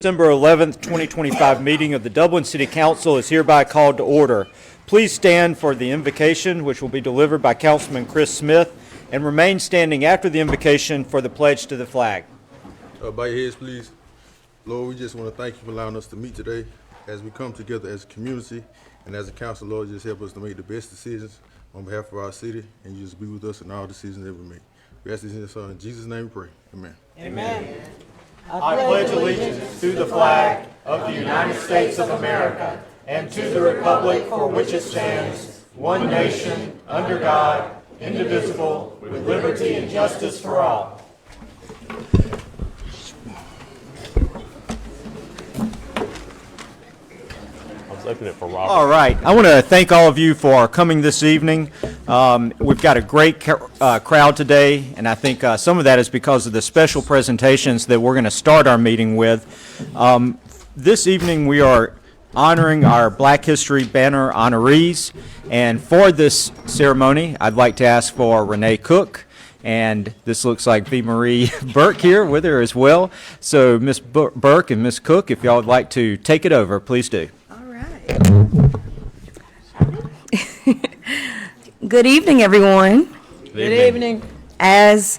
December 11th, 2025 meeting of the Dublin City Council is hereby called to order. Please stand for the invocation, which will be delivered by Councilman Chris Smith, and remain standing after the invocation for the pledge to the flag. Bow your heads, please. Lord, we just want to thank you for allowing us to meet today as we come together as a community and as a council. Lord, just help us to make the best decisions on behalf of our city, and you just be with us in all decisions that we make. We ask this in the Son, in Jesus' name we pray. Amen. Amen. I pledge allegiance to the flag of the United States of America and to the republic for which it stands, one nation, under God, indivisible, with liberty and justice for all. All right. I want to thank all of you for coming this evening. We've got a great crowd today, and I think some of that is because of the special presentations that we're going to start our meeting with. This evening we are honoring our Black History Banner honorees, and for this ceremony I'd like to ask for Renee Cook, and this looks like V. Marie Burke here with her as well. So Ms. Burke and Ms. Cook, if y'all would like to take it over, please do. Good evening, everyone. Good evening. As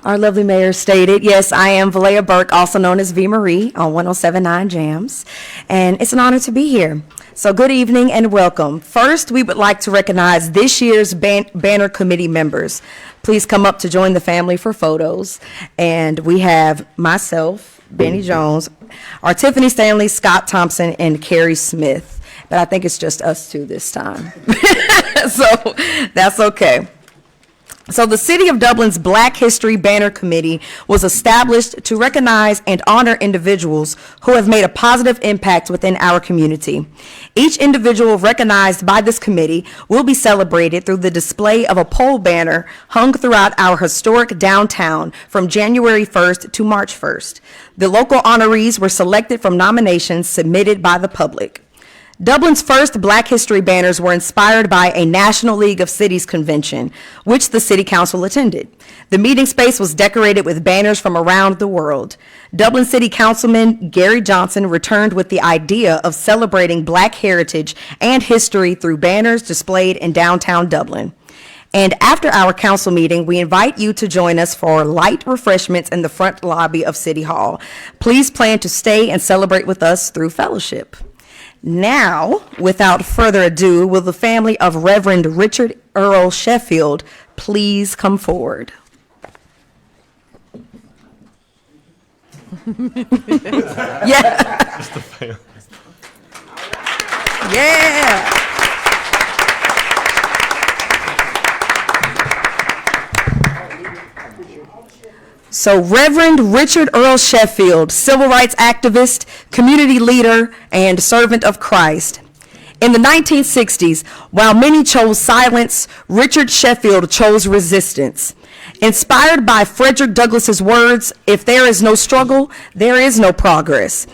our lovely mayor stated, yes, I am Valea Burke, also known as V. Marie on 107.9 Jams, and it's an honor to be here. So good evening and welcome. First, we would like to recognize this year's banner committee members. Please come up to join the family for photos. And we have myself, Benny Jones, our Tiffany Stanley, Scott Thompson, and Carrie Smith. But I think it's just us two this time. So that's okay. So the City of Dublin's Black History Banner Committee was established to recognize and honor individuals who have made a positive impact within our community. Each individual recognized by this committee will be celebrated through the display of a pole banner hung throughout our historic downtown from January 1st to March 1st. The local honorees were selected from nominations submitted by the public. Dublin's first Black History banners were inspired by a National League of Cities convention, which the City Council attended. The meeting space was decorated with banners from around the world. Dublin City Councilman Gary Johnson returned with the idea of celebrating Black heritage and history through banners displayed in downtown Dublin. And after our council meeting, we invite you to join us for light refreshments in the front lobby of City Hall. Please plan to stay and celebrate with us through fellowship. Now, without further ado, will the family of Reverend Richard Earl Sheffield please come forward? Yeah. Yeah. So Reverend Richard Earl Sheffield, civil rights activist, community leader, and servant of Christ. In the 1960s, while many chose silence, Richard Sheffield chose resistance. Inspired by Frederick Douglass's words, "If there is no struggle, there is no progress,"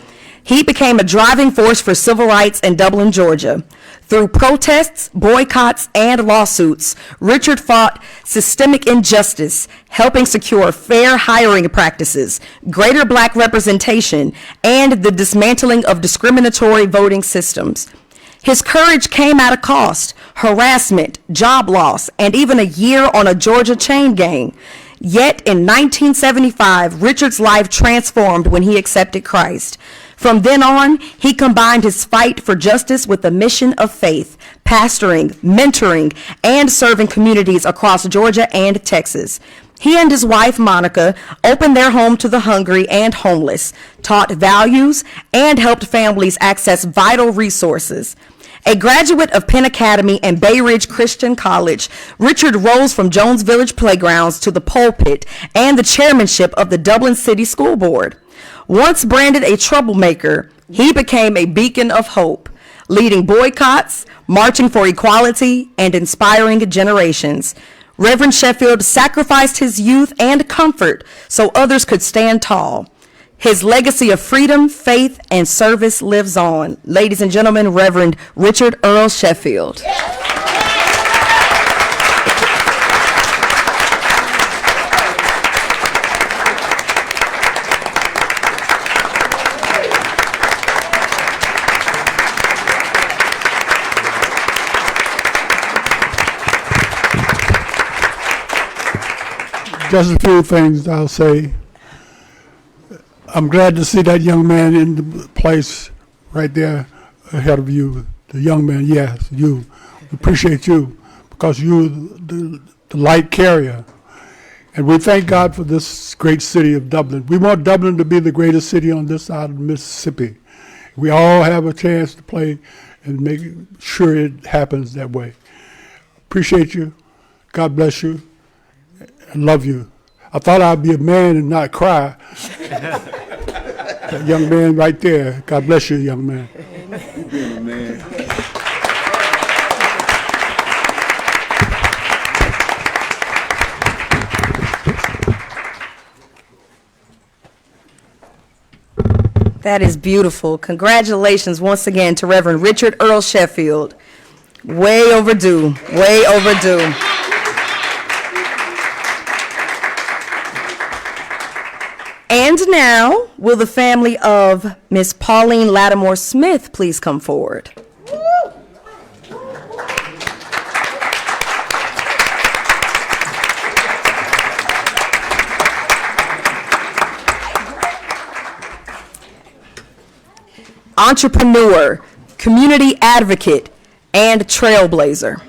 he became a driving force for civil rights in Dublin, Georgia. Through protests, boycotts, and lawsuits, Richard fought systemic injustice, helping secure fair hiring practices, greater Black representation, and the dismantling of discriminatory voting systems. His courage came at a cost: harassment, job loss, and even a year on a Georgia chain gang. Yet in 1975, Richard's life transformed when he accepted Christ. From then on, he combined his fight for justice with a mission of faith, pastoring, mentoring, and serving communities across Georgia and Texas. He and his wife, Monica, opened their home to the hungry and homeless, taught values, and helped families access vital resources. A graduate of Penn Academy and Bay Ridge Christian College, Richard rose from Jones Village playgrounds to the pulpit and the chairmanship of the Dublin City School Board. Once branded a troublemaker, he became a beacon of hope, leading boycotts, marching for equality, and inspiring generations. Reverend Sheffield sacrificed his youth and comfort so others could stand tall. His legacy of freedom, faith, and service lives on. Ladies and gentlemen, Reverend Richard Earl Sheffield. Just a few things I'll say. I'm glad to see that young man in the place right there ahead of you. The young man, yes, you. We appreciate you because you're the light carrier. And we thank God for this great city of Dublin. We want Dublin to be the greatest city on this side of the Mississippi. We all have a chance to play and make sure it happens that way. Appreciate you. God bless you. I love you. I thought I'd be a man and not cry. That young man right there. God bless you, young man. That is beautiful. Congratulations once again to Reverend Richard Earl Sheffield. Way overdue, way overdue. And now, will the family of Miss Pauline Lattimore Smith please come forward? Entrepreneur, community advocate, and trailblazer.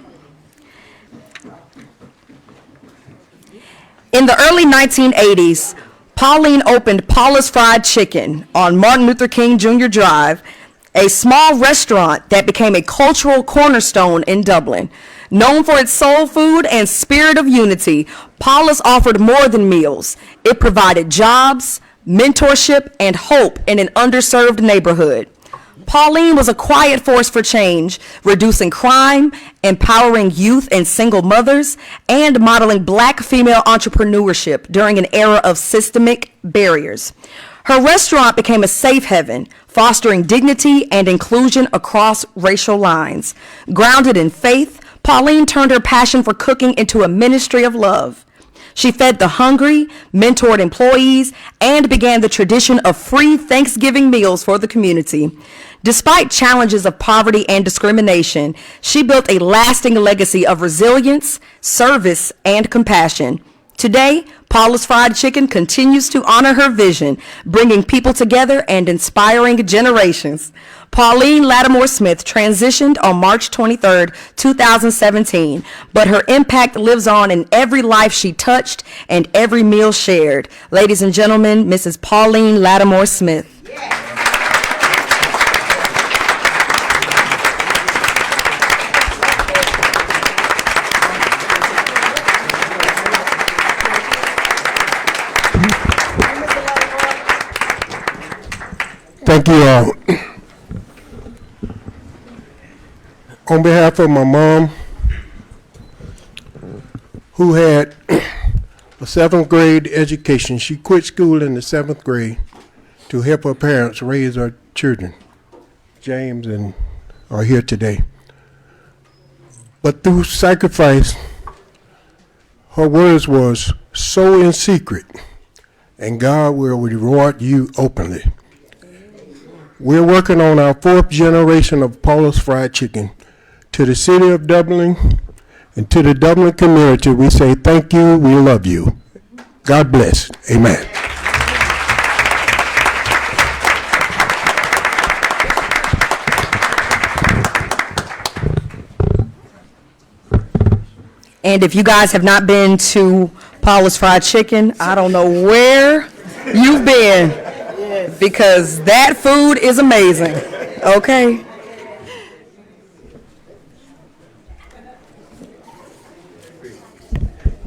In the early 1980s, Pauline opened Paula's Fried Chicken on Martin Luther King Jr. Drive, a small restaurant that became a cultural cornerstone in Dublin. Known for its soul food and spirit of unity, Paula's offered more than meals. It provided jobs, mentorship, and hope in an underserved neighborhood. Pauline was a quiet force for change, reducing crime, empowering youth and single mothers, and modeling Black female entrepreneurship during an era of systemic barriers. Her restaurant became a safe haven, fostering dignity and inclusion across racial lines. Grounded in faith, Pauline turned her passion for cooking into a ministry of love. She fed the hungry, mentored employees, and began the tradition of free Thanksgiving meals for the community. Despite challenges of poverty and discrimination, she built a lasting legacy of resilience, service, and compassion. Today, Paula's Fried Chicken continues to honor her vision, bringing people together and inspiring generations. Pauline Lattimore Smith transitioned on March 23, 2017, but her impact lives on in every life she touched and every meal shared. Ladies and gentlemen, Mrs. Pauline Lattimore Smith. Thank you all. On behalf of my mom, who had a 7th grade education, she quit school in the 7th grade to help her parents raise our children. James and are here today. But through sacrifice, her words was, sow in secret, and God will reward you openly. We're working on our 4th generation of Paula's Fried Chicken. To the city of Dublin and to the Dublin community, we say thank you, we love you. God bless. Amen. And if you guys have not been to Paula's Fried Chicken, I don't know where you've been, because that food is amazing, okay?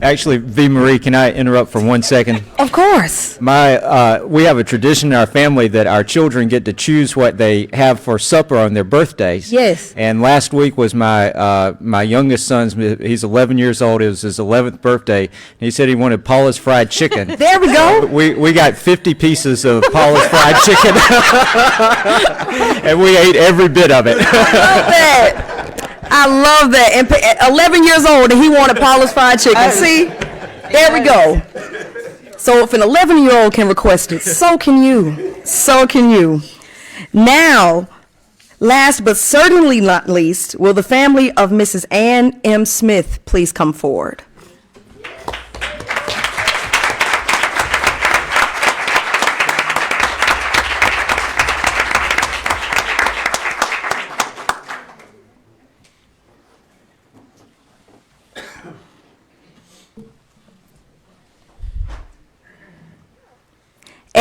Actually, V. Marie, can I interrupt for 1 second? Of course. We have a tradition in our family that our children get to choose what they have for supper on their birthdays. Yes. And last week was my youngest son's, he's 11 years old, it was his 11th birthday, and he said he wanted Paula's Fried Chicken. There we go. We got 50 pieces of Paula's Fried Chicken, and we ate every bit of it. I love that. I love that. And 11 years old, and he wanted Paula's Fried Chicken. See? There we go. So if an 11-year-old can request it, so can you. So can you. Now, last but certainly not least, will the family of Mrs. Ann M. Smith please come forward?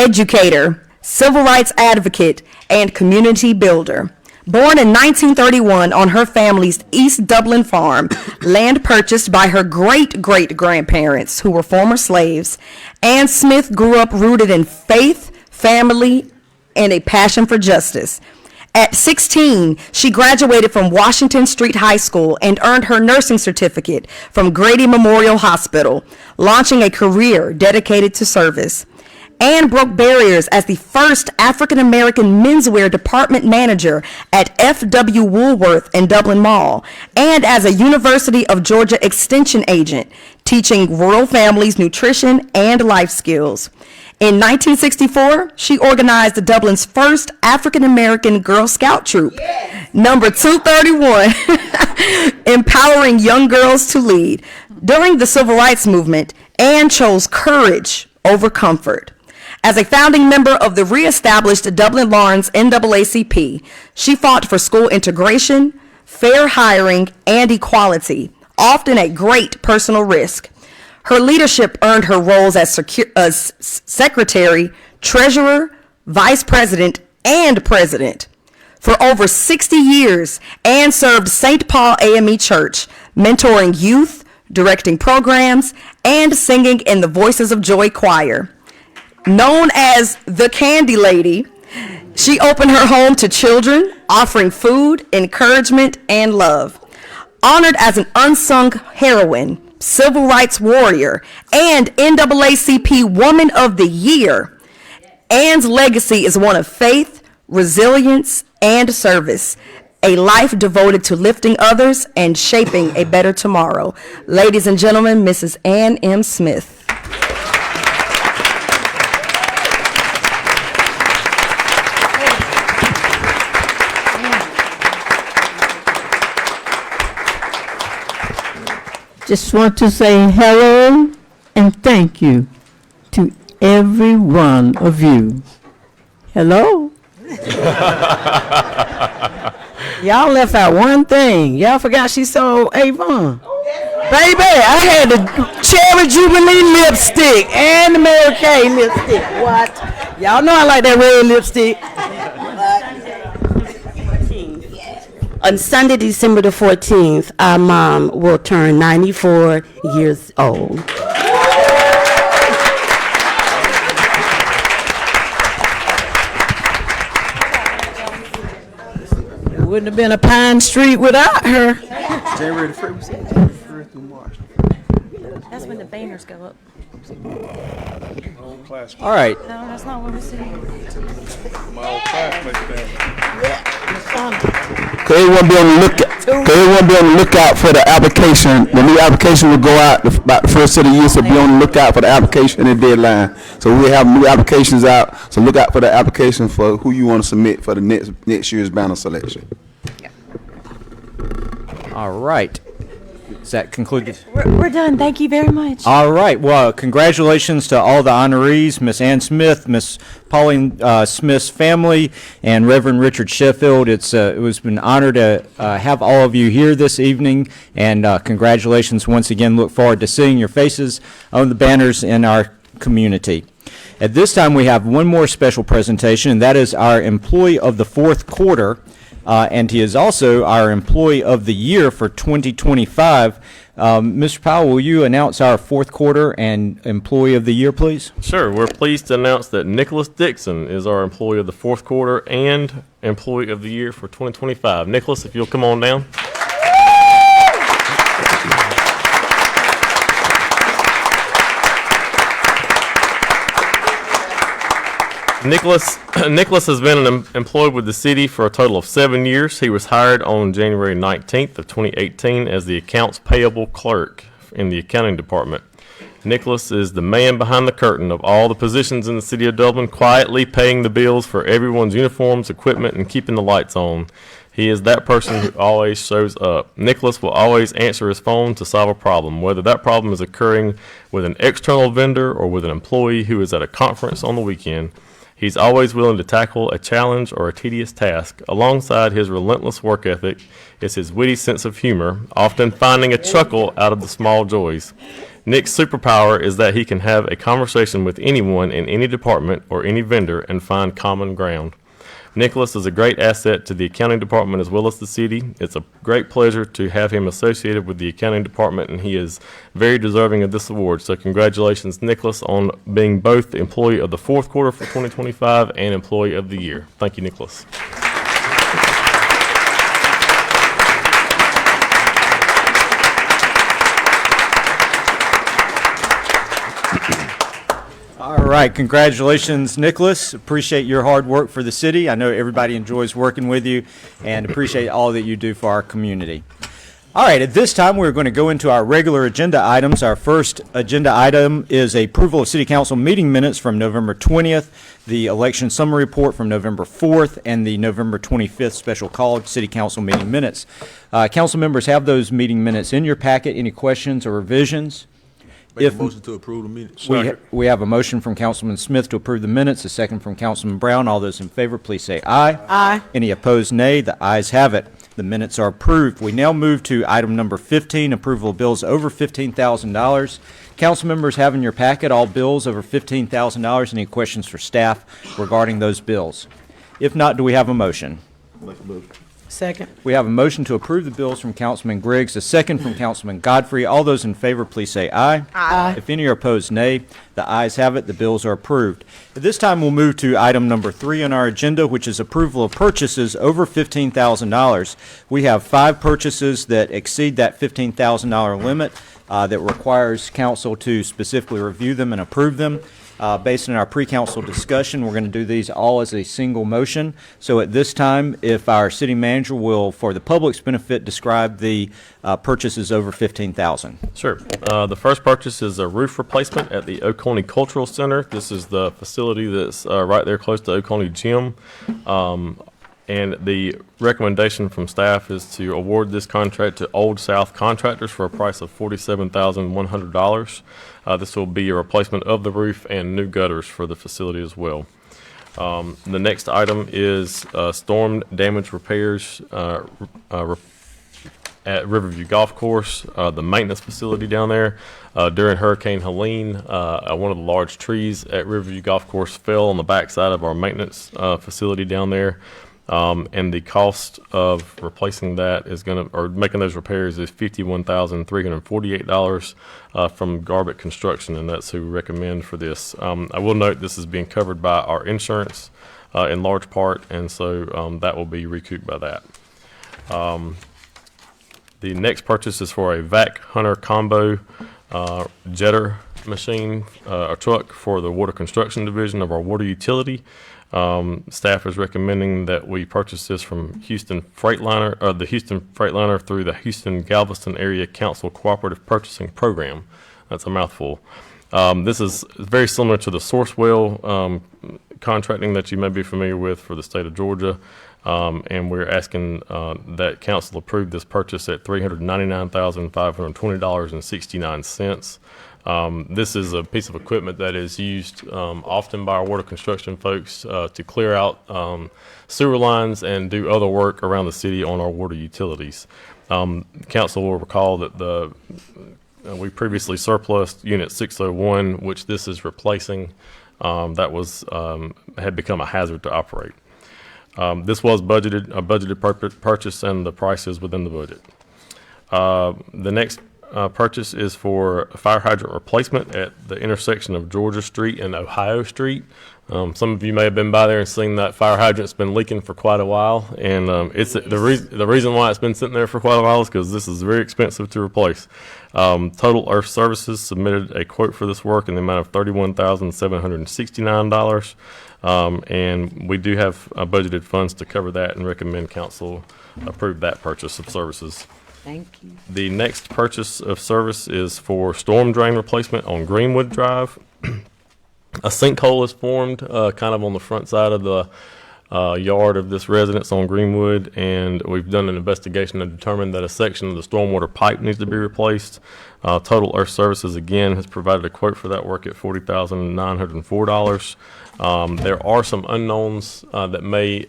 educator, civil rights advocate, and community builder. Born in 1931 on her family's East Dublin farm, land purchased by her great-great-grandparents, who were former slaves, Ann Smith grew up rooted in faith, family, and a passion for justice. At 16, she graduated from Washington Street High School and earned her nursing certificate from Grady Memorial Hospital, launching a career dedicated to service. Ann broke barriers as the first African-American menswear department manager at F.W. Woolworth in Dublin Mall, and as a University of Georgia Extension agent, teaching rural families nutrition and life skills. In 1964, she organized Dublin's first African-American Girl Scout troop, number 231, empowering young girls to lead. During the Civil Rights Movement, Ann chose courage over comfort. As a founding member of the reestablished Dublin Lawrence NAACP, she fought for school integration, fair hiring, and equality, often at great personal risk. Her leadership earned her roles as secretary, treasurer, vice president, and president. For over 60 years, Ann served St. Paul AME Church, mentoring youth, directing programs, and singing in the Voices of Joy choir. Known as the Candy Lady, she opened her home to children, offering food, encouragement, and love. Honored as an unsung heroine, civil rights warrior, and NAACP Woman of the Year, Ann's legacy is one of faith, resilience, and service, a life devoted to lifting others and shaping a better tomorrow. Ladies and gentlemen, Mrs. Ann M. Smith. Just want to say hello and thank you to every one of you. Hello? Y'all left out one thing. Y'all forgot she sold Avon. Baby, I had the Cherry Jubilee lipstick and the Mary Kay lipstick. What? Y'all know I like that red lipstick. On Sunday, December the 14th, our mom will turn 94 years old. It wouldn't have been a Pine Street without her. January the 1st, January 1st through March. That's when the banners go up. All right. No, that's not what we see. My old classmates there. Cause everyone be on the lookout for the application. The new application will go out about the first of the year, so be on the lookout for the application and the deadline. So we have new applications out, so look out for the application for who you want to submit for the next year's banner selection. All right. Does that conclude? We're done. Thank you very much. All right. Well, congratulations to all the honorees, Miss Ann Smith, Miss Pauline Smith's family, and Reverend Richard Sheffield. It was an honor to have all of you here this evening, and congratulations once again. Look forward to seeing your faces on the banners in our community. At this time, we have one more special presentation, and that is our Employee of the Fourth Quarter. And he is also our Employee of the Year for 2025. Mr. Powell, will you announce our fourth quarter and Employee of the Year, please? Sure. We're pleased to announce that Nicholas Dixon is our Employee of the Fourth Quarter and Employee of the Year for 2025. Nicholas, if you'll come on down. Nicholas has been employed with the city for a total of 7 years. He was hired on January 19th of 2018 as the accounts payable clerk in the accounting department. Nicholas is the man behind the curtain of all the positions in the city of Dublin, quietly paying the bills for everyone's uniforms, equipment, and keeping the lights on. He is that person who always shows up. Nicholas will always answer his phone to solve a problem, whether that problem is occurring with an external vendor or with an employee who is at a conference on the weekend. He's always willing to tackle a challenge or a tedious task. Alongside his relentless work ethic is his witty sense of humor, often finding a chuckle out of the small joys. Nick's superpower is that he can have a conversation with anyone in any department or any vendor and find common ground. Nicholas is a great asset to the accounting department as well as the city. It's a great pleasure to have him associated with the accounting department, and he is very deserving of this award. So congratulations, Nicholas, on being both the Employee of the Fourth Quarter for 2025 and Employee of the Year. Thank you, Nicholas. All right, congratulations, Nicholas. Appreciate your hard work for the city. I know everybody enjoys working with you and appreciate all that you do for our community. All right, at this time, we're going to go into our regular agenda items. Our first agenda item is approval of City Council meeting minutes from November 20th, the election summary report from November 4th, and the November 25th special call City Council meeting minutes. Council members have those meeting minutes in your packet. Any questions or revisions? Make a motion to approve the minutes. We have a motion from Councilman Smith to approve the minutes, a second from Councilman Brown. All those in favor, please say aye. Aye. Any opposed, nay. The ayes have it. The minutes are approved. We now move to item number 15, approval of bills over $15,000. Council members have in your packet all bills over $15,000. Any questions for staff regarding those bills? If not, do we have a motion? Second. We have a motion to approve the bills from Councilman Griggs, a second from Councilman Godfrey. All those in favor, please say aye. Aye. If any are opposed, nay. The ayes have it. The bills are approved. At this time, we'll move to item number 3 on our agenda, which is approval of purchases over $15,000. We have 5 purchases that exceed that $15,000 limit that requires council to specifically review them and approve them. Based on our pre-council discussion, we're going to do these all as a single motion. So at this time, if our city manager will, for the public's benefit, describe the purchases over $15,000. Sure. The first purchase is a roof replacement at the Oconee Cultural Center. This is the facility that's right there close to Oconee Gym. And the recommendation from staff is to award this contract to Old South Contractors for a price of $47,100. This will be a replacement of the roof and new gutters for the facility as well. The next item is storm damage repairs at Riverview Golf Course, the maintenance facility down there. During Hurricane Helene, one of the large trees at Riverview Golf Course fell on the backside of our maintenance facility down there. And the cost of replacing that is or making those repairs is $51,348 from Garbett Construction, and that's who we recommend for this. I will note this is being covered by our insurance in large part, and so that will be recouped by that. The next purchase is for a Vac Hunter Combo jetter machine, a truck for the water construction division of our water utility. Staff is recommending that we purchase this from Houston Freightliner, the Houston Freightliner through the Houston Galveston Area Council Cooperative Purchasing Program. That's a mouthful. This is very similar to the Sourcewell contracting that you may be familiar with for the state of Georgia. And we're asking that council approve this purchase at $399,520.69. This is a piece of equipment that is used often by our water construction folks to clear out sewer lines and do other work around the city on our water utilities. Council will recall that we previously surplused Unit 601, which this is replacing. That had become a hazard to operate. This was a budgeted purchase, and the price is within the budget. The next purchase is for a fire hydrant replacement at the intersection of Georgia Street and Ohio Street. Some of you may have been by there and seen that fire hydrant's been leaking for quite a while, and the reason why it's been sitting there for quite a while is because this is very expensive to replace. Total Earth Services submitted a quote for this work in the amount of $31,769, and we do have budgeted funds to cover that and recommend council approve that purchase of services. Thank you. The next purchase of service is for storm drain replacement on Greenwood Drive. A sinkhole is formed kind of on the front side of the yard of this residence on Greenwood, and we've done an investigation to determine that a section of the stormwater pipe needs to be replaced. Total Earth Services, again, has provided a quote for that work at $40,904. There are some unknowns that may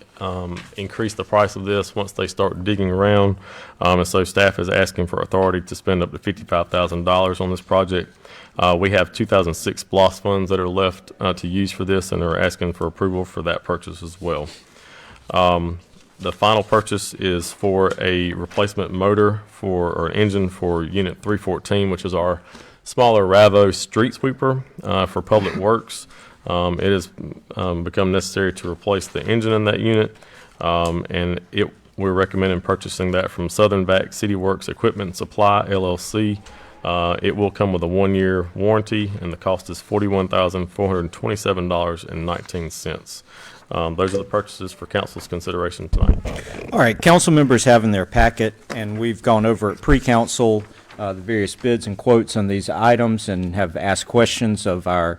increase the price of this once they start digging around. And so staff is asking for authority to spend up to $55,000 on this project. We have 2006 BLOS funds that are left to use for this, and are asking for approval for that purchase as well. The final purchase is for a replacement motor or an engine for Unit 314, which is our smaller Ravo street sweeper for public works. It has become necessary to replace the engine in that unit, and we're recommending purchasing that from Southern Vac City Works Equipment Supply, LLC. It will come with a 1-year warranty, and the cost is $41,427.19. Those are the purchases for council's consideration tonight. All right, council members have in their packet, and we've gone over at pre-council the various bids and quotes on these items, and have asked questions of our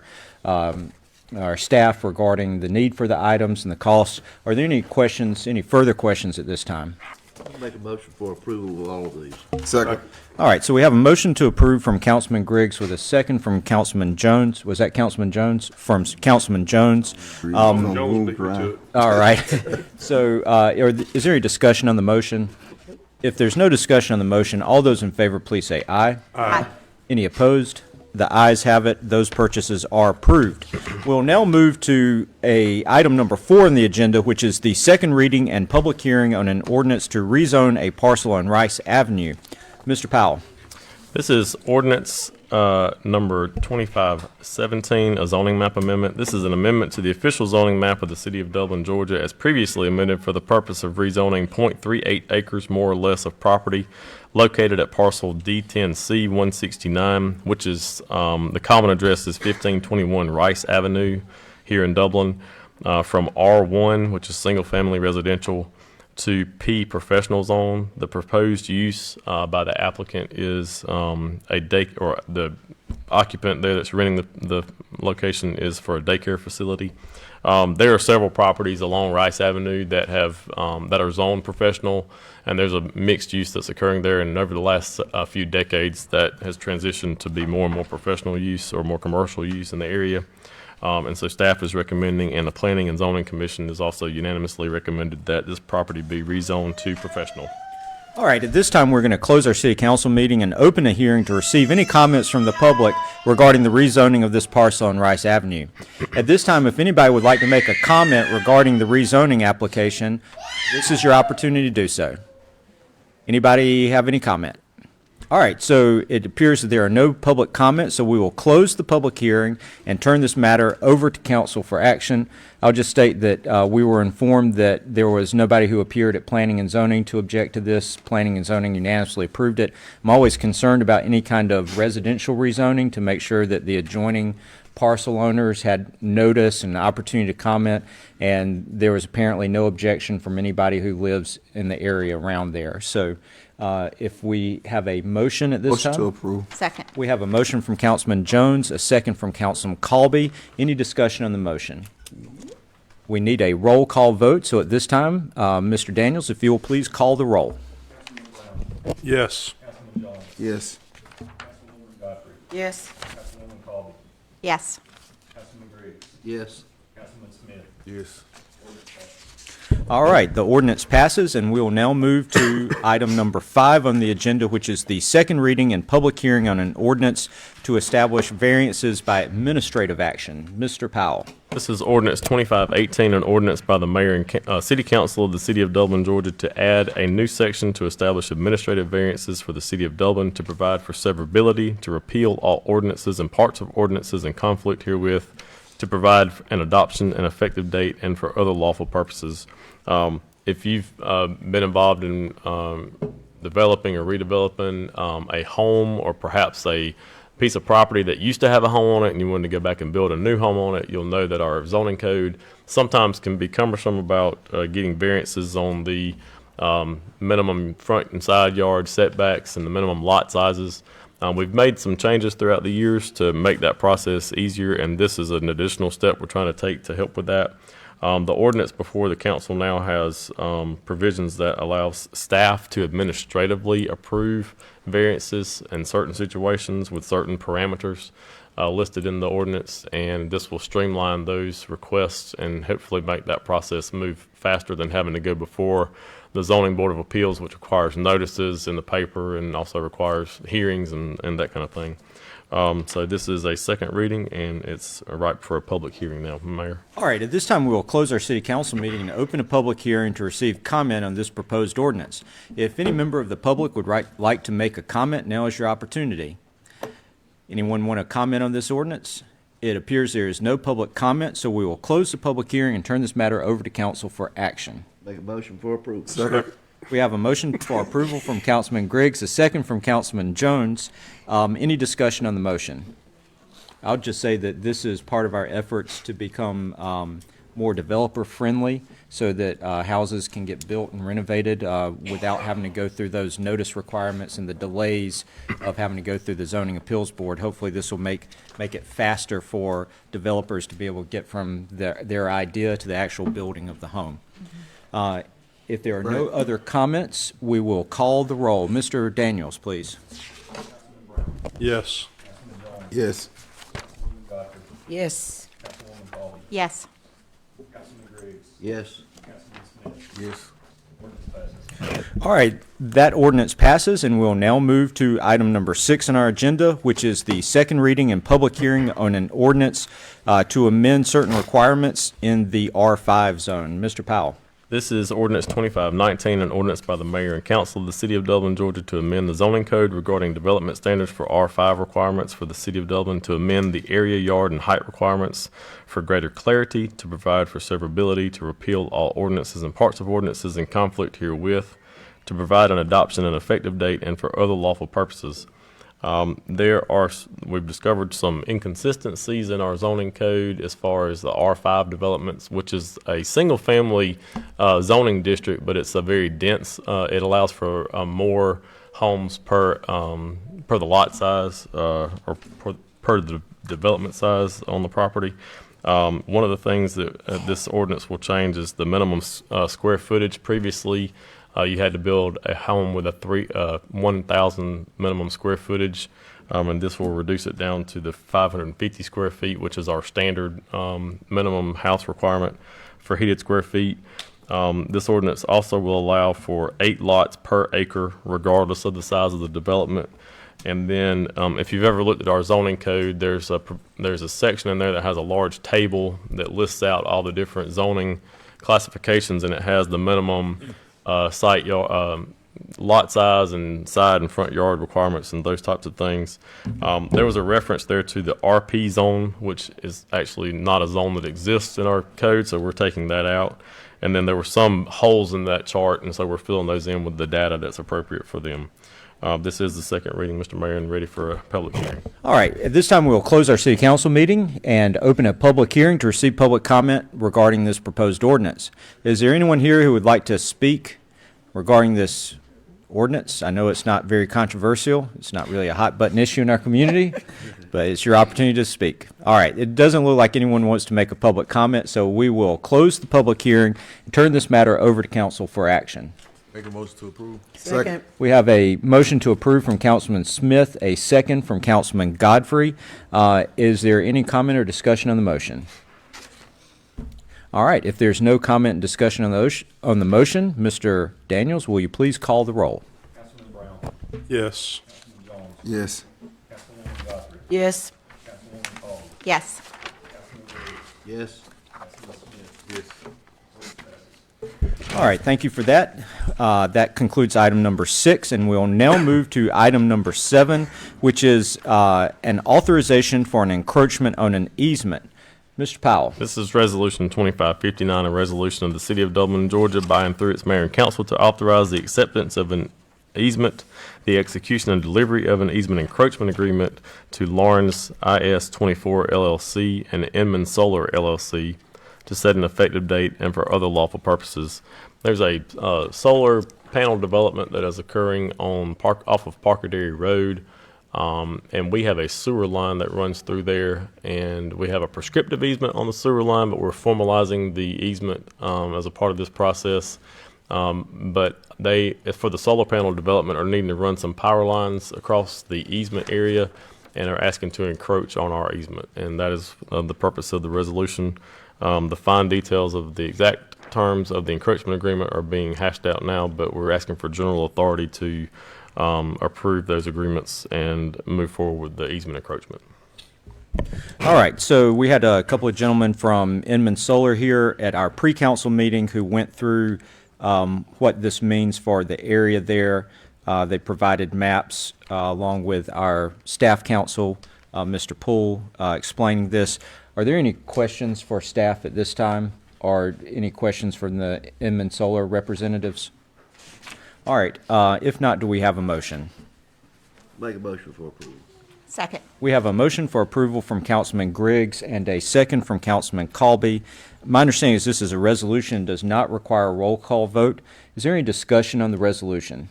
staff regarding the need for the items and the costs. Are there any questions, any further questions at this time? Make a motion for approval of all of these. Second. All right, so we have a motion to approve from Councilman Griggs with a second from Councilman Jones. Was that Councilman Jones? From Councilman Jones. All right. So is there any discussion on the motion? If there's no discussion on the motion, all those in favor, please say aye. Aye. Any opposed? The ayes have it. Those purchases are approved. We'll now move to item number 4 on the agenda, which is the second reading and public hearing on an ordinance to rezone a parcel on Rice Avenue. Mr. Powell. This is ordinance number 2517, a zoning map amendment. This is an amendment to the official zoning map of the city of Dublin, Georgia, as previously amended for the purpose of rezoning 0.38 acres more or less of property located at parcel D10C 169, which is the common address is 1521 Rice Avenue here in Dublin, from R1, which is single family residential, to P professional zone. The proposed use by the applicant is a day, or the occupant there that's renting the location is for a daycare facility. There are several properties along Rice Avenue that have that are zoned professional, and there's a mixed use that's occurring there. And over the last few decades, that has transitioned to be more and more professional use or more commercial use in the area. And so staff is recommending, and the Planning and Zoning Commission is also unanimously recommended, that this property be rezoned to professional. All right, at this time, we're going to close our city council meeting and open a hearing to receive any comments from the public regarding the rezoning of this parcel on Rice Avenue. At this time, if anybody would like to make a comment regarding the rezoning application, this is your opportunity to do so. Anybody have any comment? All right, so it appears that there are no public comments, so we will close the public hearing and turn this matter over to council for action. I'll just state that we were informed that there was nobody who appeared at Planning and Zoning to object to this. Planning and Zoning unanimously approved it. I'm always concerned about any kind of residential rezoning to make sure that the adjoining parcel owners had notice and opportunity to comment, and there was apparently no objection from anybody who lives in the area around there. So if we have a motion at this time. Motion to approve. Second. We have a motion from Councilman Jones, a second from Councilman Colby. Any discussion on the motion? We need a roll call vote, so at this time, Mr. Daniels, if you will please call the roll. Yes. Yes. Yes. Yes. Yes. Yes. All right, the ordinance passes, and we will now move to item number 5 on the agenda, which is the second reading and public hearing on an ordinance to establish variances by administrative action. Mr. Powell. This is ordinance 2518, an ordinance by the mayor and city council of the city of Dublin, Georgia, to add a new section to establish administrative variances for the city of Dublin, to provide for severability, to repeal all ordinances and parts of ordinances in conflict herewith, to provide an adoption and effective date, and for other lawful purposes. If you've been involved in developing or redeveloping a home, or perhaps a piece of property that used to have a home on it and you wanted to go back and build a new home on it, you'll know that our zoning code sometimes can be cumbersome about getting variances on the minimum front and side yard setbacks and the minimum lot sizes. We've made some changes throughout the years to make that process easier, and this is an additional step we're trying to take to help with that. The ordinance before the council now has provisions that allows staff to administratively approve variances in certain situations with certain parameters. listed in the ordinance, and this will streamline those requests and hopefully make that process move faster than having to go before the Zoning Board of Appeals, which requires notices in the paper and also requires hearings and that kind of thing. So this is a second reading, and it's ripe for a public hearing now. Mayor? All right, at this time, we will close our city council meeting and open a public hearing to receive comment on this proposed ordinance. If any member of the public would like to make a comment, now is your opportunity. Anyone want to comment on this ordinance? It appears there is no public comment, so we will close the public hearing and turn this matter over to council for action. Make a motion for approval. Second. We have a motion for approval from Councilman Griggs, a second from Councilman Jones. Any discussion on the motion? I'll just say that this is part of our efforts to become more developer-friendly so that houses can get built and renovated without having to go through those notice requirements and the delays of having to go through the Zoning Appeals Board. Hopefully, this will make it faster for developers to be able to get from their idea to the actual building of the home. If there are no other comments, we will call the roll. Mr. Daniels, please. Yes. Yes. Yes. Yes. Yes. Yes. All right, that ordinance passes, and we'll now move to item number 6 on our agenda, which is the second reading and public hearing on an ordinance to amend certain requirements in the R5 zone. Mr. Powell. This is ordinance 2519, an ordinance by the mayor and council of the city of Dublin, Georgia, to amend the zoning code regarding development standards for R5 requirements for the city of Dublin, to amend the area, yard, and height requirements for greater clarity, to provide for severability, to repeal all ordinances and parts of ordinances in conflict herewith, to provide an adoption and effective date, and for other lawful purposes. We've discovered some inconsistencies in our zoning code as far as the R5 developments, which is a single-family zoning district, but it's a very dense. It allows for more homes per the lot size or per the development size on the property. One of the things that this ordinance will change is the minimum square footage. Previously, you had to build a home with a 1,000 minimum square footage, and this will reduce it down to the 550 square feet, which is our standard minimum house requirement for heated square feet. This ordinance also will allow for 8 lots per acre, regardless of the size of the development. And then, if you've ever looked at our zoning code, there's a section in there that has a large table that lists out all the different zoning classifications, and it has the minimum lot size and side and front yard requirements and those types of things. There was a reference there to the RP zone, which is actually not a zone that exists in our code, so we're taking that out. And then there were some holes in that chart, and so we're filling those in with the data that's appropriate for them. This is the second reading, Mr. Mayor, and ready for a public hearing. All right, at this time, we will close our city council meeting and open a public hearing to receive public comment regarding this proposed ordinance. Is there anyone here who would like to speak regarding this ordinance? I know it's not very controversial. It's not really a hot button issue in our community, but it's your opportunity to speak. All right, it doesn't look like anyone wants to make a public comment, so we will close the public hearing and turn this matter over to council for action. Make a motion to approve. Second. We have a motion to approve from Councilman Smith, a second from Councilman Godfrey. Is there any comment or discussion on the motion? All right, if there's no comment and discussion on the motion, Mr. Daniels, will you please call the roll? Councilman Brown. Yes. Councilman Jones. Yes. Councilwoman Godfrey. Yes. Councilwoman Paul. Yes. Councilman Griggs. Yes. Councilman Smith. Yes. All right, thank you for that. That concludes item number 6, and we'll now move to item number 7, which is an authorization for an encroachment on an easement. Mr. Powell. This is Resolution 2559, a resolution of the City of Dublin, Georgia, by and through its mayor and council to authorize the acceptance of an easement, the execution and delivery of an easement encroachment agreement to Lawrence IS 24 LLC and Inman Solar LLC to set an effective date and for other lawful purposes. There's a solar panel development that is occurring off of Parker Dairy Road. And we have a sewer line that runs through there, and we have a prescriptive easement on the sewer line, but we're formalizing the easement as a part of this process. But they, for the solar panel development, are needing to run some power lines across the easement area, and are asking to encroach on our easement. And that is the purpose of the resolution. The fine details of the exact terms of the encroachment agreement are being hashed out now, but we're asking for general authority to approve those agreements and move forward with the easement encroachment. All right, so we had a couple of gentlemen from Inman Solar here at our pre-council meeting who went through what this means for the area there. They provided maps along with our staff counsel, Mr. Poole, explaining this. Are there any questions for staff at this time, or any questions from the Inman Solar representatives? All right, if not, do we have a motion? Make a motion for approval. Second. We have a motion for approval from Councilman Griggs and a second from Councilman Colby. My understanding is this is a resolution, does not require a roll call vote. Is there any discussion on the resolution?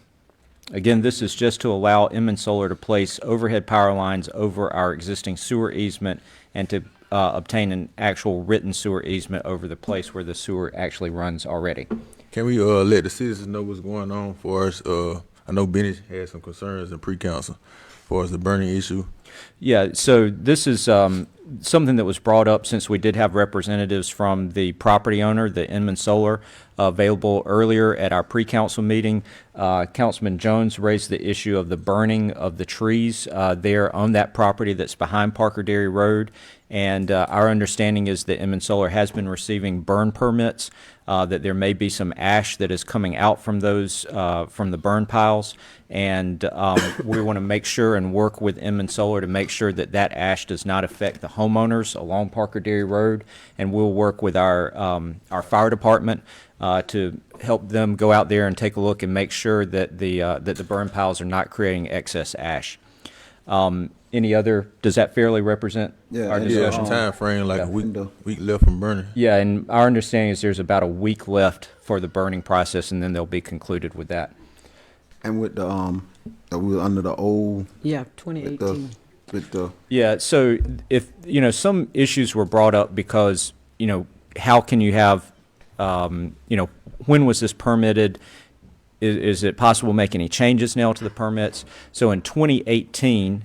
Again, this is just to allow Inman Solar to place overhead power lines over our existing sewer easement and to obtain an actual written sewer easement over the place where the sewer actually runs already. Can we let the citizens know what's going on for us? I know Benny had some concerns in pre-council as far as the burning issue. Yeah, so this is something that was brought up since we did have representatives from the property owner, the Inman Solar, available earlier at our pre-council meeting. Councilman Jones raised the issue of the burning of the trees there on that property that's behind Parker Dairy Road. And our understanding is that Inman Solar has been receiving burn permits, that there may be some ash that is coming out from those, from the burn piles. And we want to make sure and work with Inman Solar to make sure that that ash does not affect the homeowners along Parker Dairy Road. And we'll work with our fire department to help them go out there and take a look and make sure that the burn piles are not creating excess ash. Any other, does that fairly represent our discussion? Time frame, like a week left from burning. Yeah, and our understanding is there's about a week left for the burning process, and then they'll be concluded with that. And with the we were under the old. Yeah, 2018. With the. Yeah, so if, some issues were brought up because, how can you have, when was this permitted? Is it possible to make any changes now to the permits? So in 2018,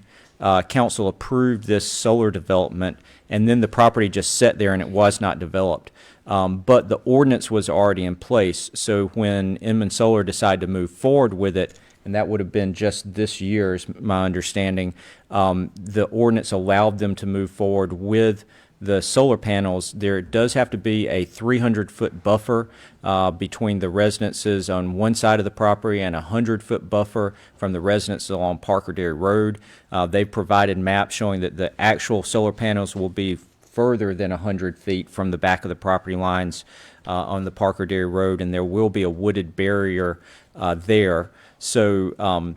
council approved this solar development, and then the property just sat there and it was not developed. But the ordinance was already in place. So when Inman Solar decided to move forward with it, and that would have been just this year, is my understanding, the ordinance allowed them to move forward with the solar panels. There does have to be a 300-foot buffer between the residences on one side of the property and a 100-foot buffer from the residences along Parker Dairy Road. They provided maps showing that the actual solar panels will be further than 100 feet from the back of the property lines on the Parker Dairy Road, and there will be a wooded barrier there. So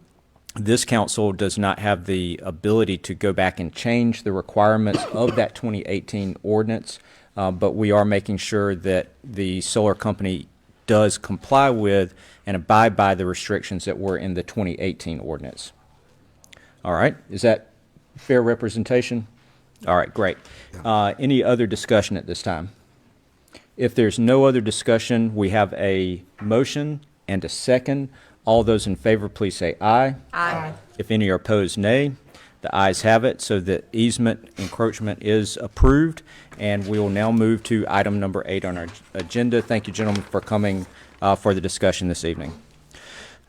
this council does not have the ability to go back and change the requirements of that 2018 ordinance, but we are making sure that the solar company does comply with and abide by the restrictions that were in the 2018 ordinance. All right, is that fair representation? All right, great. Any other discussion at this time? If there's no other discussion, we have a motion and a second. All those in favor, please say aye. Aye. If any are opposed, nay. The ayes have it, so the easement encroachment is approved. And we will now move to item number 8 on our agenda. Thank you, gentlemen, for coming for the discussion this evening.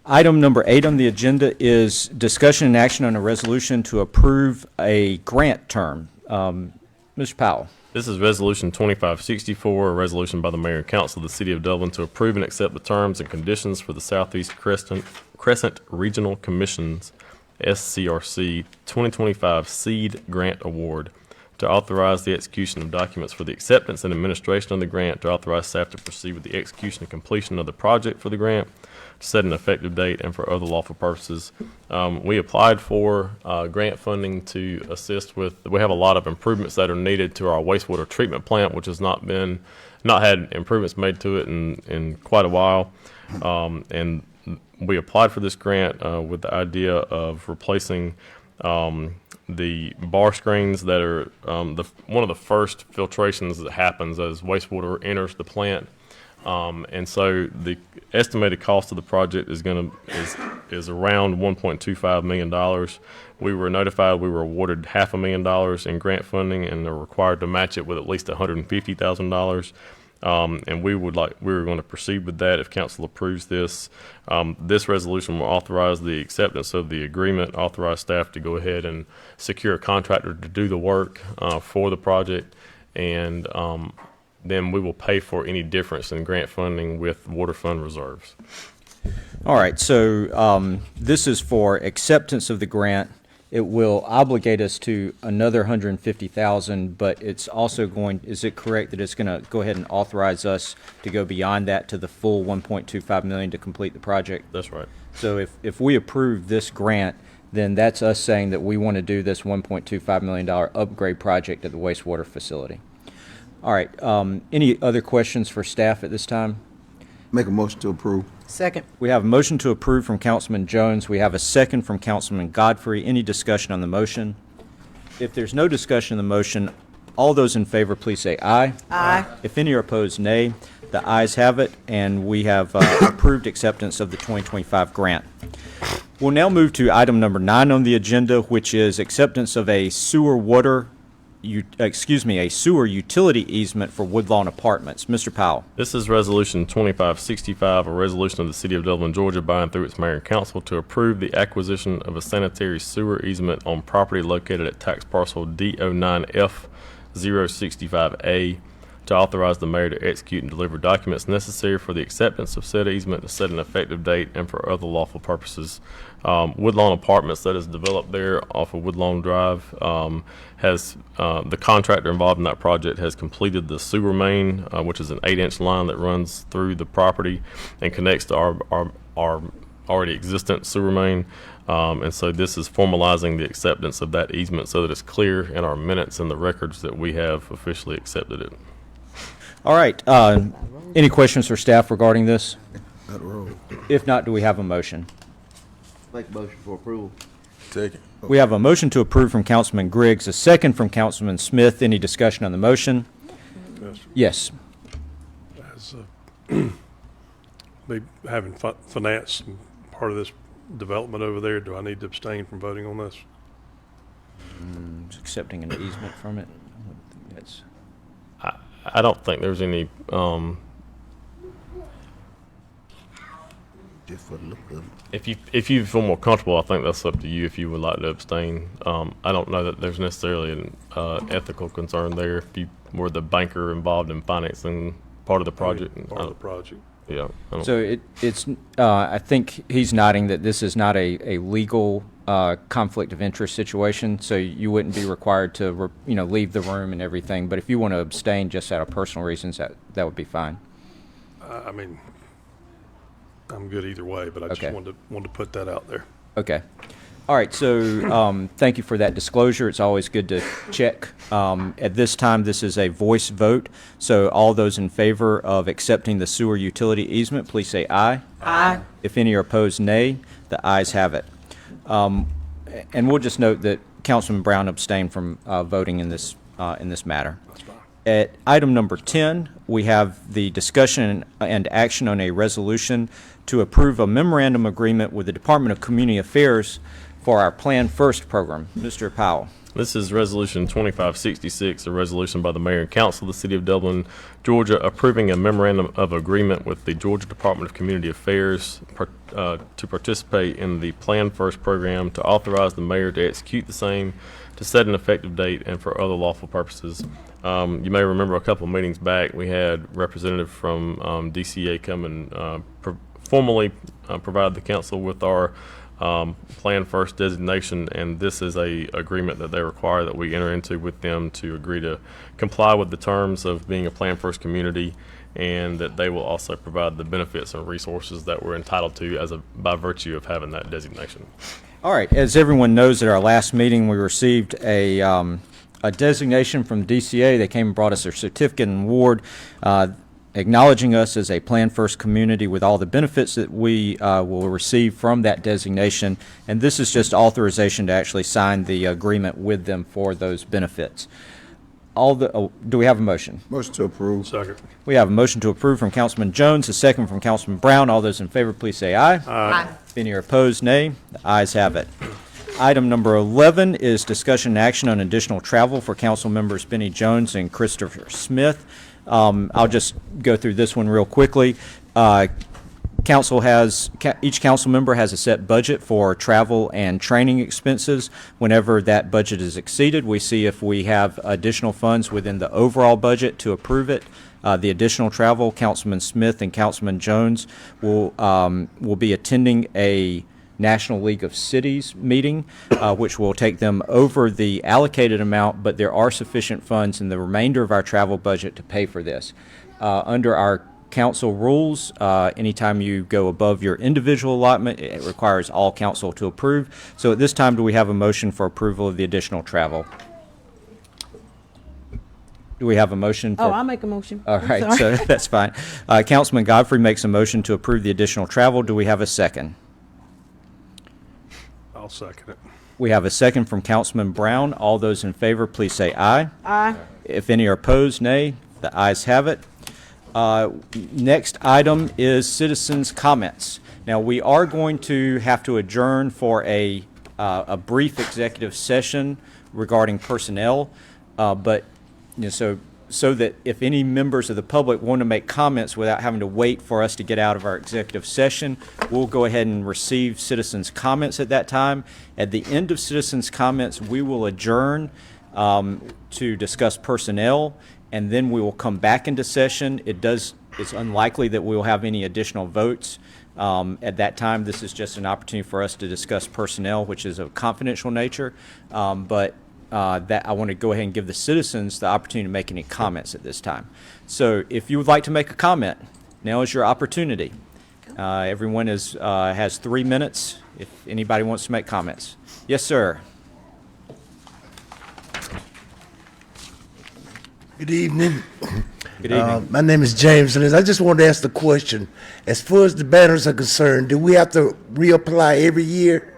Item number 8 on the agenda is discussion and action on a resolution to approve a grant term. Mr. Powell. This is Resolution 2564, a resolution by the Mayor and Council of the City of Dublin to approve and accept the terms and conditions for the Southeast Crescent Regional Commission's SCRC 2025 Seed Grant Award, to authorize the execution of documents for the acceptance and administration of the grant, to authorize staff to proceed with the execution and completion of the project for the grant, to set an effective date, and for other lawful purposes. We applied for grant funding to assist with, we have a lot of improvements that are needed to our wastewater treatment plant, which has not had improvements made to it in quite a while. And we applied for this grant with the idea of replacing the bar screens that are one of the first filtrations that happens as wastewater enters the plant. And so the estimated cost of the project is is around $1.25 million. We were notified we were awarded $500,000 in grant funding and are required to match it with at least $150,000. And we were going to proceed with that if council approves this. This resolution will authorize the acceptance of the agreement, authorize staff to go ahead and secure a contractor to do the work for the project, and then we will pay for any difference in grant funding with water fund reserves. All right, so this is for acceptance of the grant. It will obligate us to another $150,000, but it's also going, is it correct that it's going to go ahead and authorize us to go beyond that to the full $1.25 million to complete the project? That's right. So if we approve this grant, then that's us saying that we want to do this $1.25 million upgrade project at the wastewater facility. All right, any other questions for staff at this time? Make a motion to approve. Second. We have a motion to approve from Councilman Jones. We have a second from Councilman Godfrey. Any discussion on the motion? If there's no discussion on the motion, all those in favor, please say aye. Aye. If any are opposed, nay. The ayes have it, and we have approved acceptance of the 2025 grant. We'll now move to item number 9 on the agenda, which is acceptance of a sewer utility easement for Woodlawn Apartments. Mr. Powell. This is Resolution 2565, a resolution of the City of Dublin, Georgia, by and through its mayor and council to approve the acquisition of a sanitary sewer easement on property located at tax parcel D09F065A, to authorize the mayor to execute and deliver documents necessary for the acceptance of said easement, to set an effective date, and for other lawful purposes. Woodlawn Apartments, that is developed there off of Woodlawn Drive, has the contractor involved in that project has completed the sewer main, which is an 8-inch line that runs through the property and connects to our already existent sewer main. And so this is formalizing the acceptance of that easement so that it's clear in our minutes and the records that we have officially accepted it. All right. Any questions for staff regarding this? Not roll. If not, do we have a motion? Make a motion for approval. Second. We have a motion to approve from Councilman Griggs, a second from Councilman Smith. Any discussion on the motion? Yes. As me having finance and part of this development over there, do I need to abstain from voting on this? Accepting an easement from it. That's I don't think there's any, Just for the look of it. if you feel more comfortable, I think that's up to you if you would like to abstain. I don't know that there's necessarily an ethical concern there if you were the banker involved in financing part of the project. Part of the project. Yeah. So it's I think he's nodding that this is not a legal conflict of interest situation, so you wouldn't be required to leave the room and everything. But if you want to abstain just out of personal reasons, that would be fine. I mean, I'm good either way, but I just wanted to put that out there. Okay. All right, so thank you for that disclosure. It's always good to check. At this time, this is a voice vote, so all those in favor of accepting the sewer utility easement, please say aye. Aye. If any are opposed, nay. The ayes have it. And we'll just note that Councilman Brown abstained from voting in this matter. That's fine. At item number 10, we have the discussion and action on a resolution to approve a memorandum agreement with the Department of Community Affairs for our Plan First program. Mr. Powell. This is Resolution 2566, a resolution by the Mayor and Council of the City of Dublin, Georgia, approving a memorandum of agreement with the Georgia Department of Community Affairs to participate in the Plan First program, to authorize the mayor to execute the same, to set an effective date, and for other lawful purposes. You may remember a couple of meetings back, we had representative from DCA come and formally provide the council with our Plan First designation, and this is a agreement that they require that we enter into with them to agree to comply with the terms of being a Plan First community, and that they will also provide the benefits and resources that we're entitled to by virtue of having that designation. All right, as everyone knows, at our last meeting, we received a designation from DCA. They came and brought us a certificate and award acknowledging us as a Plan First community with all the benefits that we will receive from that designation. And this is just authorization to actually sign the agreement with them for those benefits. Do we have a motion? Motion to approve. Second. We have a motion to approve from Councilman Jones, a second from Councilman Brown. All those in favor, please say aye. Aye. Any are opposed, nay. The ayes have it. Item number 11 is discussion and action on additional travel for council members Benny Jones and Christopher Smith. I'll just go through this one real quickly. Each council member has a set budget for travel and training expenses. Whenever that budget is exceeded, we see if we have additional funds within the overall budget to approve it. The additional travel, Councilman Smith and Councilman Jones will be attending a National League of Cities meeting, which will take them over the allocated amount, but there are sufficient funds in the remainder of our travel budget to pay for this. Under our council rules, anytime you go above your individual allotment, it requires all council to approve. So at this time, do we have a motion for approval of the additional travel? Do we have a motion? Oh, I'll make a motion. All I'm right, sorry. so that's fine. Councilman Godfrey makes a motion to approve the additional travel. Do we have a second? I'll second it. We have a second from Councilman Brown. All those in favor, please say aye. Aye. If any are opposed, nay. The ayes have it. Next item is citizens' comments. Now, we are going to have to adjourn for a brief executive session regarding personnel, but so that if any members of the public want to make comments without having to wait for us to get out of our executive session, we'll go ahead and receive citizens' comments at that time. At the end of citizens' comments, we will adjourn to discuss personnel, and then we will come back into session. It's unlikely that we will have any additional votes at that time. This is just an opportunity for us to discuss personnel, which is of confidential nature, but that I want to go ahead and give the citizens the opportunity to make any comments at this time. So if you would like to make a comment, now is your opportunity. Everyone has 3 minutes if anybody wants to make comments. Yes, sir. Good evening. Good evening. My name is James, and I just wanted to ask the question. As far as the banners are concerned, do we have to reapply every year?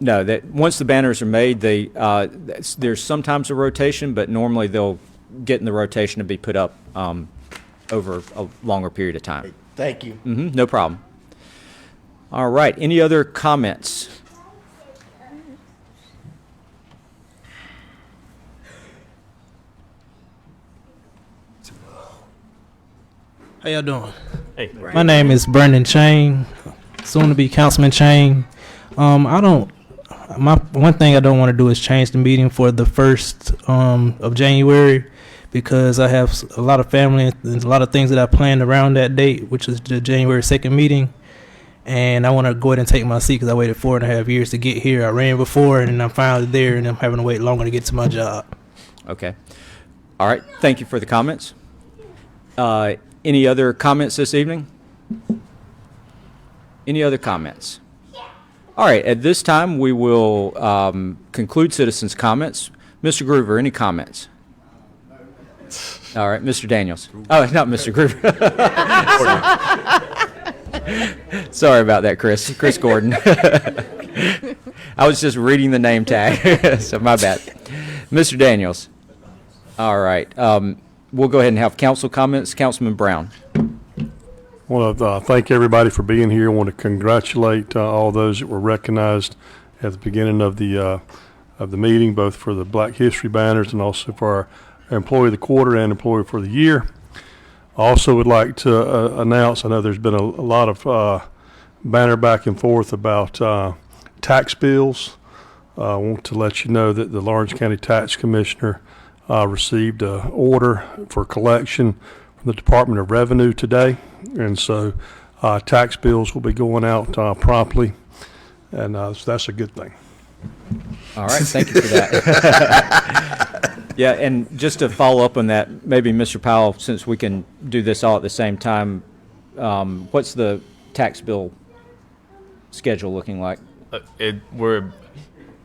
No, that once the banners are made, there's sometimes a rotation, but normally they'll get in the rotation to be put up over a longer period of time. Thank you. No problem. All right. Any other comments? How y'all doing? Hey. My name is Brendan Chain, soon to be Councilman Chain. One thing I don't want to do is change the meeting for the 1st of January, because I have a lot of family and a lot of things that I planned around that date, which is the January 2nd meeting. And I want to go ahead and take my seat because I waited 4.5 years to get here. I ran before and I'm finally there, and I'm having to wait longer to get to my job. Okay. All right. Thank you for the comments. Any other comments this evening? Any other comments? All right. At this time, we will conclude citizens' comments. Mr. Groover, any comments? All right. Mr. Daniels. Oh, not Mr. Groover. Sorry about that, Chris. Chris Gordon. I was just reading the name tag, so my bad. Mr. Daniels. All right. We'll go ahead and have council comments. Councilman Brown. I want to thank everybody for being here. I want to congratulate all those that were recognized at the beginning of the meeting, both for the Black History banners and also for our Employee of the Quarter and Employee for the Year. I also would like to announce, I know there's been a lot of banner back and forth about tax bills. I want to let you know that the Lawrence County Tax Commissioner received an order for collection from the Department of Revenue today, and so tax bills will be going out promptly, and so that's a good thing. All right, thank you for that. Yeah, and just to follow up on that, maybe Mr. Powell, since we can do this all at the same time, what's the tax bill schedule looking like? We're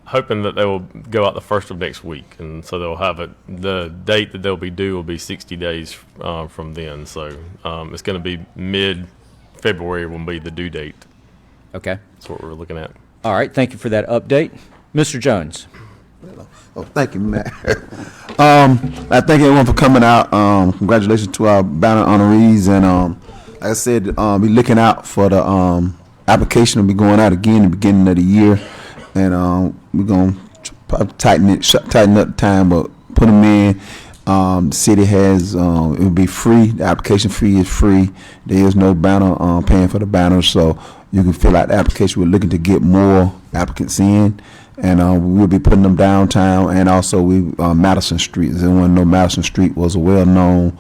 hoping that they will go out the 1st of next week, and so they'll have the date that they'll be due will be 60 days from then. So it's going to be mid-February will be the due date. Okay. That's what we're looking at. All right, thank you for that update. Mr. Jones. Oh, thank you, Matt. I thank everyone for coming out. Congratulations to our banner honorees, and like I said, be looking out for the application will be going out again at the beginning of the year, and we're gonna probably tighten up the time, but put them in. The city has it will be free. The application fee is free. There is no banner paying for the banner, so you can fill out the application. We're looking to get more applicants in, and we'll be putting them downtown, and also Madison Street. As everyone know, Madison Street was a well-known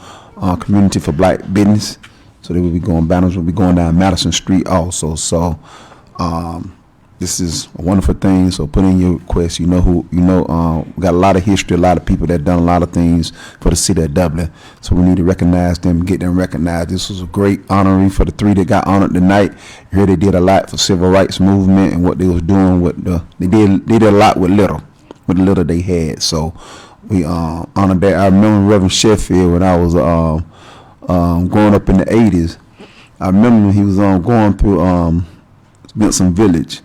community for black business, so they will be going banners will be going down Madison Street also. So this is a wonderful thing. So put in your request. We got a lot of history, a lot of people that done a lot of things for the city of Dublin. So we need to recognize them, get them recognized. This was a great honoree for the three that got honored tonight. You heard they did a lot for civil rights movement and what they was doing with they did a lot with the little they had. So we honored that. I remember Reverend Sheffield when I was growing up in the 80s. I remember he was going through Benson Village.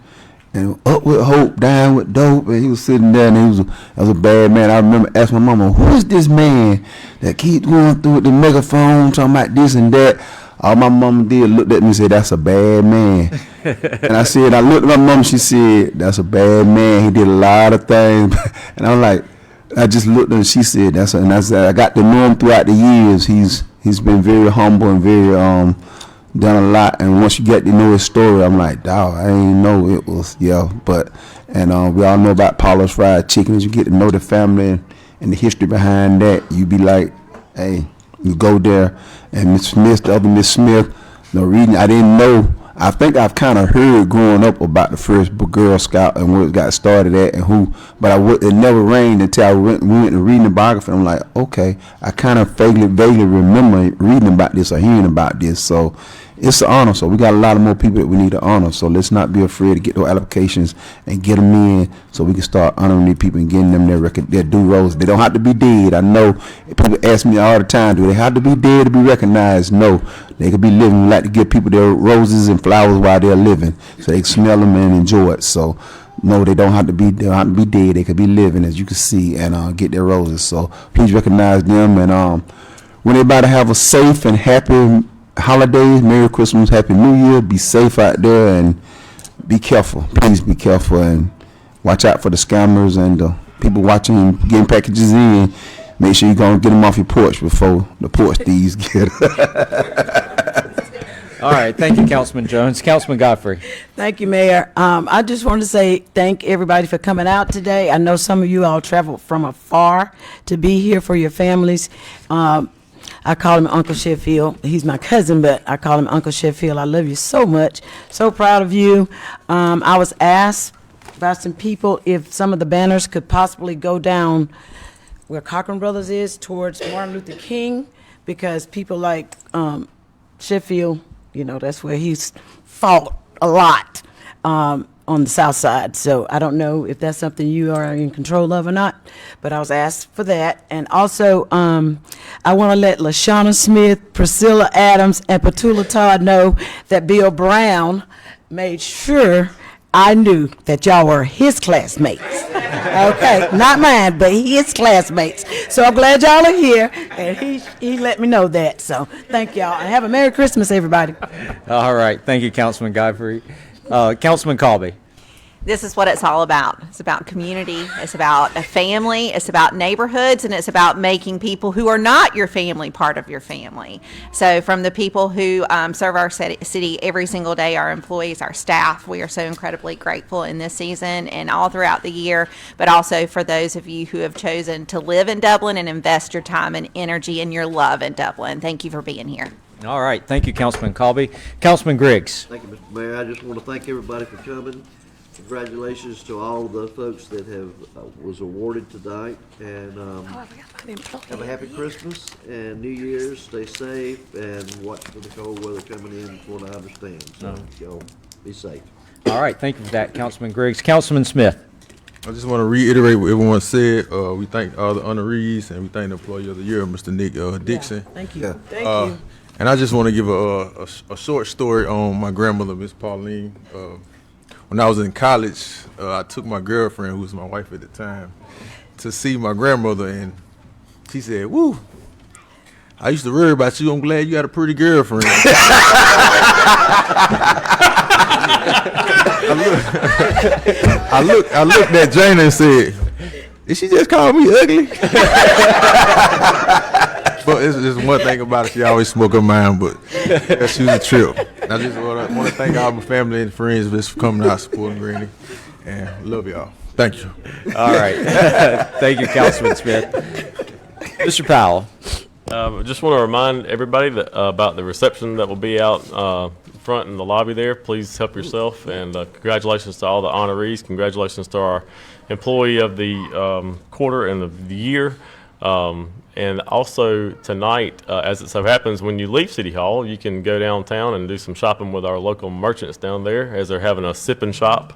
And up with hope, down with dope, and he was sitting there, and he was a bad man. I remember asking my mama, "Who is this man that keeps going through with the megaphone, talking about this and that?" All my mama did looked at me and said, "That's a bad man." And I looked at my mom. She said, "That's a bad man. He did a lot of things." And I'm like, I just looked at her. She said, and I said, I got to know him throughout the years. He's been very humble and very done a lot, and once you get to know his story, I'm like, dawg, I ain't know it was, but we all know about Paula's Fried Chicken. As you get to know the family and the history behind that, you be like, hey, you go there. And Miss Smith, the other Miss Smith, reading, I didn't know. I think I've kind of heard growing up about the first Girl Scout and where it got started at and who, but it never rained until we went to reading the biography. I'm like, okay, I kind of vaguely remember reading about this or hearing about this. So it's an honor. So we got a lot of more people that we need to honor. So let's not be afraid to get those applications and get them in so we can start honoring these people and getting them their due roles. They don't have to be dead. I know people ask me all the time, do they have to be dead to be recognized? No, they could be living. We like to give people their roses and flowers while they're living so they can smell them and enjoy it. So no, they don't have to be dead. They could be living, as you can see, and get their roses. So please recognize them, and when everybody have a safe and happy holidays, Merry Christmas, Happy New Year. Be safe out there and be careful. Please be careful and watch out for the scammers and the people watching and getting packages in. Make sure you go and get them off your porch before the porch thieves get All right, thank you, Councilman Jones. Councilman Godfrey. Thank you, Mayor. I just want to say thank everybody for coming out today. I know some of you all traveled from afar to be here for your families. I call him Uncle Sheffield. He's my cousin, but I call him Uncle Sheffield. I love you so much. So proud of you. I was asked by some people if some of the banners could possibly go down where Cochran Brothers is towards Martin Luther King, because people like Sheffield, that's where he's fought a lot on the south side. So I don't know if that's something you are in control of or not, but I was asked for that. And also, I want to let LaShawna Smith, Priscilla Adams, and Petula Todd know that Bill Brown made sure I knew that y'all were his classmates. Okay, not mine, but his classmates. So I'm glad y'all are here, and he let me know that. So thank y'all, and have a Merry Christmas, everybody. All right, thank you, Councilman Godfrey. Councilman Colby. This is what it's all about. It's about community. It's about a family. It's about neighborhoods, and it's about making people who are not your family part of your family. So from the people who serve our city every single day, our employees, our staff, we are so incredibly grateful in this season and all throughout the year, but also for those of you who have chosen to live in Dublin and invest your time and energy and your love in Dublin. Thank you for being here. All right, thank you, Councilman Colby. Councilman Griggs. Thank you, Mr. Mayor. I just want to thank everybody for coming. Congratulations to all of the folks that was awarded tonight, and have a happy Christmas and New Year's. Stay safe and watch for the cold weather coming in from what I understand. So y'all be safe. All right, thank you for that, Councilman Griggs. Councilman Smith. I just want to reiterate what everyone said. We thank all the honorees, and we thank the Employee of the Year, Mr. Nick Dixon. Thank you. Thank you. And I just want to give a short story on my grandmother, Miss Pauline, when I was in college, I took my girlfriend, who was my wife at the time, to see my grandmother, and she said, "Woo, I used to worry about you. I'm glad you got a pretty girlfriend." I looked at Jana and said, "Did she just call me ugly?" But it's just one thing about it. She always smoke her mind, but she was a trip. I just want to thank all my family and friends just for coming out supporting Granny, and love y'all. Thank you. All right. Thank you, Councilman Smith. Mr. Powell. Just want to remind everybody that, about the reception that will be out front in the lobby there. Please help yourself, and congratulations to all the honorees. Congratulations to our employee of the quarter and of the year. And also tonight, as it so happens, when you leave City Hall, you can go downtown and do some shopping with our local merchants down there, as they're having a sip and shop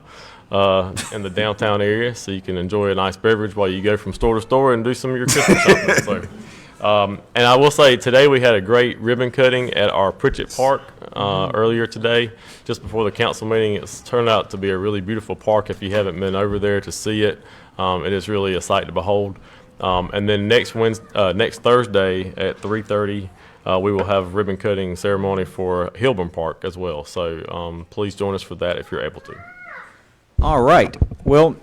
in the downtown area, so you can enjoy a nice beverage while you go from store to store and do some of your Christmas shopping. So, and I will say, today we had a great ribbon cutting at our Pritchett Park earlier today, just before the council meeting. It's turned out to be a really beautiful park. If you haven't been over there to see it, it is really a sight to behold. And then next Thursday at 3:30, we will have a ribbon cutting ceremony for Hilburn Park as well. So please join us for that if you're able to. All right. Well,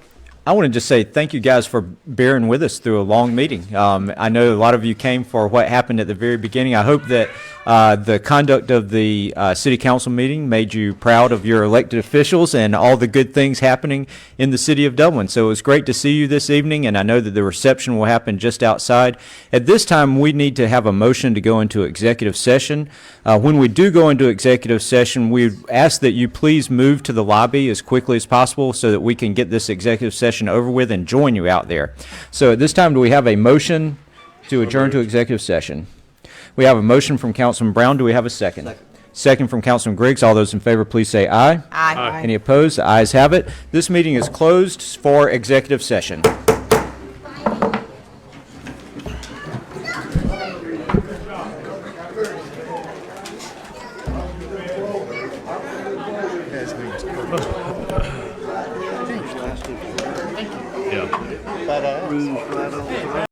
I want to just say thank you guys for bearing with us through a long meeting. I know a lot of you came for what happened at the very beginning. I hope that the conduct of the city council meeting made you proud of your elected officials and all the good things happening in the city of Dublin. So it was great to see you this evening, and I know that the reception will happen just outside. At this time, we need to have a motion to go into executive session. When we do go into executive session, we ask that you please move to the lobby as quickly as possible so that we can get this executive session over with and join you out there. So at this time, do we have a motion to adjourn to executive session? We have a motion from Councilman Brown. Do we have a second? Second from Councilman Griggs. All those in favor, please say aye. Aye. Any opposed? The ayes have it. This meeting is closed for executive session. Yeah.